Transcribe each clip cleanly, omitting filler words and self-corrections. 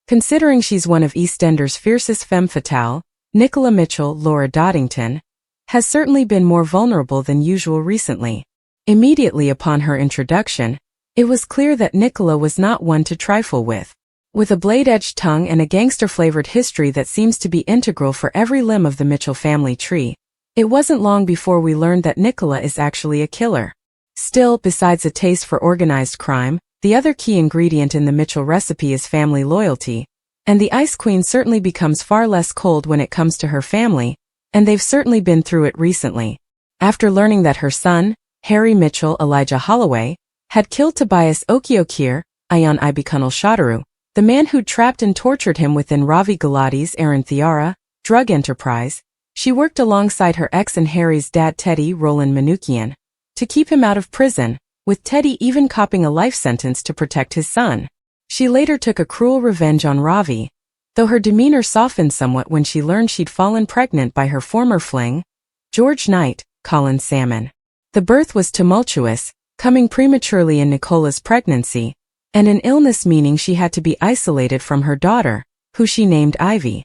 Considering she's one of EastEnders' fiercest femme fatale, Nicola Mitchell, Laura Doddington, has certainly been more vulnerable than usual recently. Immediately upon her introduction, it was clear that Nicola was not one to trifle with. With a blade-edged tongue and a gangster-flavored history that seems to be integral for every limb of the Mitchell family tree, it wasn't long before we learned that Nicola is actually a killer. Still, besides a taste for organized crime, the other key ingredient in the Mitchell recipe is family loyalty, and the Ice Queen certainly becomes far less cold when it comes to her family, and they've certainly been through it recently. After learning that her son, Harry Mitchell Elijah Holloway, had killed Tobias Okiokir, Ayan Ibikunal Shadaru, the man who'd trapped and tortured him within Ravi Gulati's Aaron Thiara drug enterprise, she worked alongside her ex and Harry's dad Teddy Roland Manukian to keep him out of prison, with Teddy even copping a life sentence to protect his son. She later took a cruel revenge on Ravi, though her demeanor softened somewhat when she learned she'd fallen pregnant by her former fling, George Knight, Colin Salmon. The birth was tumultuous, coming prematurely in Nicola's pregnancy, and an illness meaning she had to be isolated from her daughter, who she named Ivy.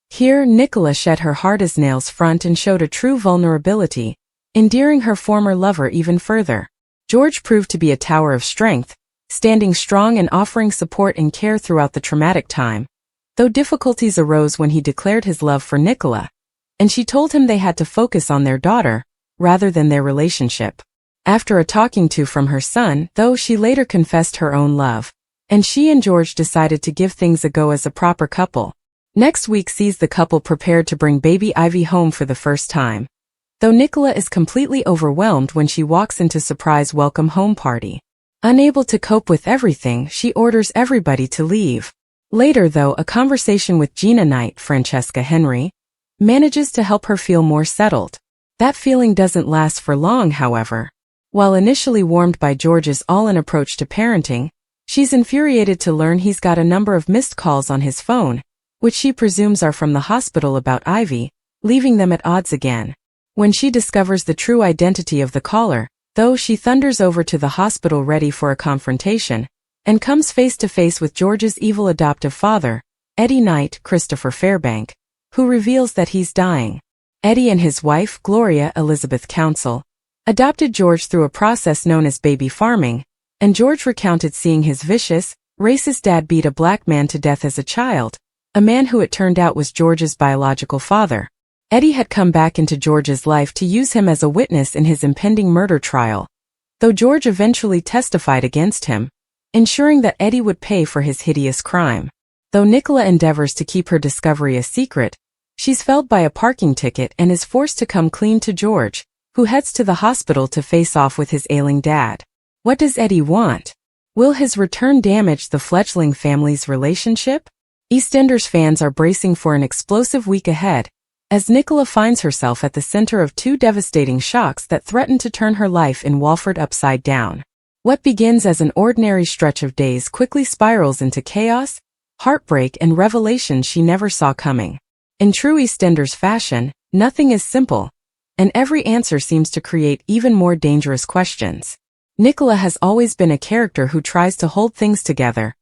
Here, Nicola shed her hard as nails front and showed a true vulnerability, endearing her former lover even further. George proved to be a tower of strength, standing strong and offering support and care throughout the traumatic time, though difficulties arose when he declared his love for Nicola, and she told him they had to focus on their daughter, rather than their relationship. After a talking to from her son, though, she later confessed her own love, and she and George decided to give things a go as a proper couple. Next week sees the couple prepared to bring baby Ivy home for the first time, though Nicola is completely overwhelmed when she walks into surprise welcome home party. Unable to cope with everything, she orders everybody to leave. Later, though, a conversation with Gina Knight, Francesca Henry, manages to help her feel more settled. That feeling doesn't last for long, however. While initially warmed by George's all-in approach to parenting, she's infuriated to learn he's got a number of missed calls on his phone, which she presumes are from the hospital about Ivy, leaving them at odds again. When she discovers the true identity of the caller, though, she thunders over to the hospital ready for a confrontation, and comes face to face with George's evil adoptive father, Eddie Knight, Christopher Fairbank, who reveals that he's dying. Eddie and his wife, Gloria Elizabeth Council, adopted George through a process known as baby farming, and George recounted seeing his vicious, racist dad beat a black man to death as a child, a man who it turned out was George's biological father. Eddie had come back into George's life to use him as a witness in his impending murder trial, though George eventually testified against him, ensuring that Eddie would pay for his hideous crime. Though Nicola endeavors to keep her discovery a secret, she's felled by a parking ticket and is forced to come clean to George, who heads to the hospital to face off with his ailing dad. What does Eddie want? Will his return damage the fledgling family's relationship? EastEnders fans are bracing for an explosive week ahead, as Nicola finds herself at the center of two devastating shocks that threaten to turn her life in Walford upside down. What begins as an ordinary stretch of days quickly spirals into chaos, heartbreak, and revelations she never saw coming. In true EastEnders fashion, nothing is simple, and every answer seems to create even more dangerous questions. Nicola has always been a character who tries to hold things together,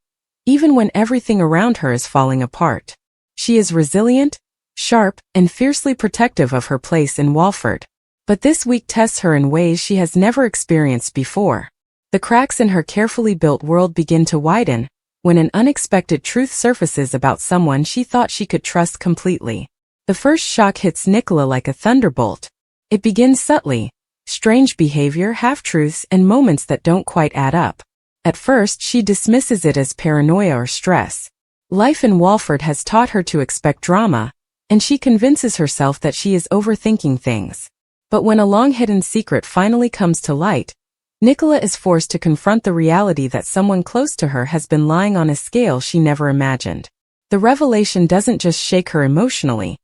even when everything around her is falling apart. She is resilient, sharp, and fiercely protective of her place in Walford. But this week tests her in ways she has never experienced before. The cracks in her carefully built world begin to widen, when an unexpected truth surfaces about someone she thought she could trust completely. The first shock hits Nicola like a thunderbolt. It begins subtly: strange behavior, half-truths, and moments that don't quite add up. At first, she dismisses it as paranoia or stress. Life in Walford has taught her to expect drama, and she convinces herself that she is overthinking things. But when a long-hidden secret finally comes to light, Nicola is forced to confront the reality that someone close to her has been lying on a scale she never imagined. The revelation doesn't just shake her emotionally,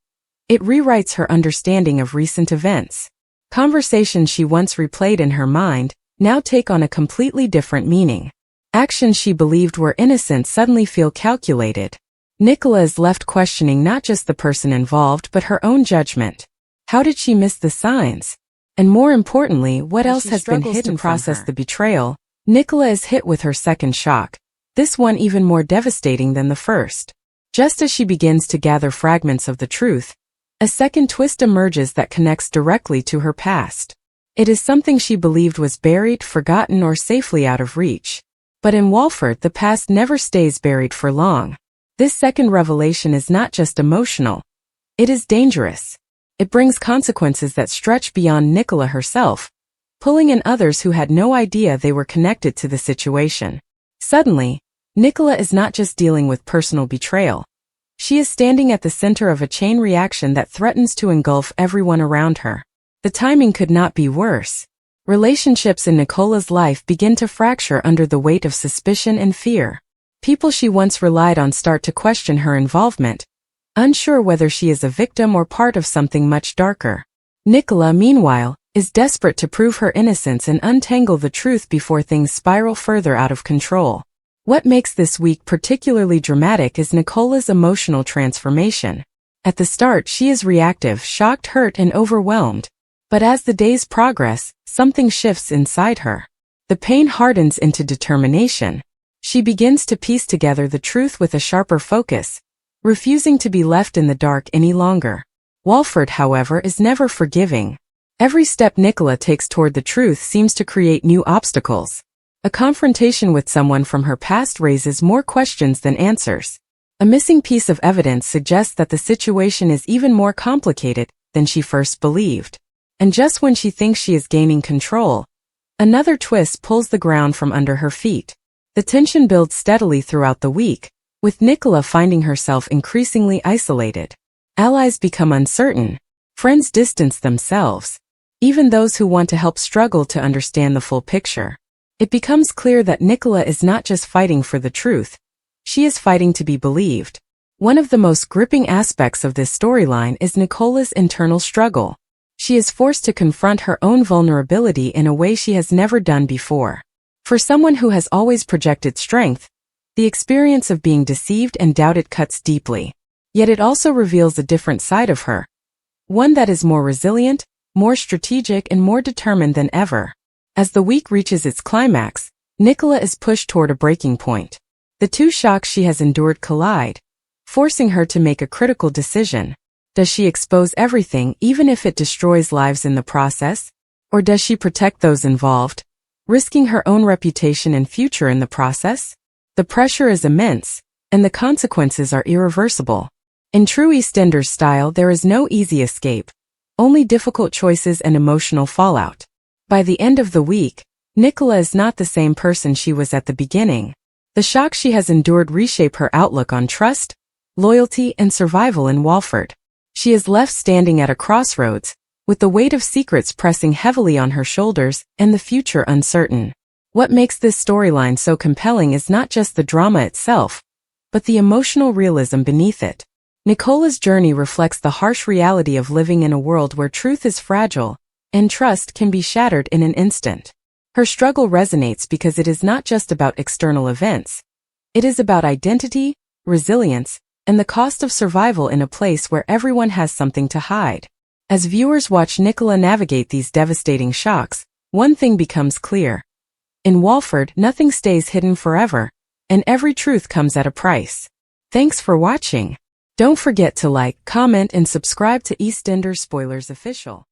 it rewrites her understanding of recent events. Conversations she once replayed in her mind now take on a completely different meaning. Actions she believed were innocent suddenly feel calculated. Nicola is left questioning not just the person involved but her own judgment. How did she miss the signs? And more importantly, what else has been hidden? To process the betrayal, Nicola is hit with her second shock. this one even more devastating than the first. Just as she begins to gather fragments of the truth, a second twist emerges that connects directly to her past. It is something she believed was buried, forgotten, or safely out of reach. But in Walford, the past never stays buried for long. This second revelation is not just emotional. It is dangerous. It brings consequences that stretch beyond Nicola herself, pulling in others who had no idea they were connected to the situation. Suddenly, Nicola is not just dealing with personal betrayal. She is standing at the center of a chain reaction that threatens to engulf everyone around her. The timing could not be worse. Relationships in Nicola's life begin to fracture under the weight of suspicion and fear. People she once relied on start to question her involvement, unsure whether she is a victim or part of something much darker. Nicola, meanwhile, is desperate to prove her innocence and untangle the truth before things spiral further out of control. What makes this week particularly dramatic is Nicola's emotional transformation. At the start, she is reactive, shocked, hurt, and overwhelmed. But as the days progress, something shifts inside her. The pain hardens into determination. She begins to piece together the truth with a sharper focus, refusing to be left in the dark any longer. Walford, however, is never forgiving. Every step Nicola takes toward the truth seems to create new obstacles. A confrontation with someone from her past raises more questions than answers. A missing piece of evidence suggests that the situation is even more complicated than she first believed. And just when she thinks she is gaining control, another twist pulls the ground from under her feet. The tension builds steadily throughout the week, with Nicola finding herself increasingly isolated. Allies become uncertain, friends distance themselves. Even those who want to help struggle to understand the full picture. It becomes clear that Nicola is not just fighting for the truth, she is fighting to be believed. One of the most gripping aspects of this storyline is Nicola's internal struggle. She is forced to confront her own vulnerability in a way she has never done before. For someone who has always projected strength, the experience of being deceived and doubted cuts deeply. Yet it also reveals a different side of her, one that is more resilient, more strategic, and more determined than ever. As the week reaches its climax, Nicola is pushed toward a breaking point. The two shocks she has endured collide, forcing her to make a critical decision. Does she expose everything even if it destroys lives in the process? Or does she protect those involved, risking her own reputation and future in the process? The pressure is immense, and the consequences are irreversible. In true EastEnders style, there is no easy escape, only difficult choices and emotional fallout. By the end of the week, Nicola is not the same person she was at the beginning. The shocks she has endured reshape her outlook on trust, loyalty, and survival in Walford. She is left standing at a crossroads, with the weight of secrets pressing heavily on her shoulders and the future uncertain. What makes this storyline so compelling is not just the drama itself, but the emotional realism beneath it. Nicola's journey reflects the harsh reality of living in a world where truth is fragile, and trust can be shattered in an instant. Her struggle resonates because it is not just about external events. It is about identity, resilience, and the cost of survival in a place where everyone has something to hide. As viewers watch Nicola navigate these devastating shocks, one thing becomes clear. In Walford, nothing stays hidden forever, and every truth comes at a price. Thanks for watching. Don't forget to like, comment, and subscribe to EastEnders Spoilers Official.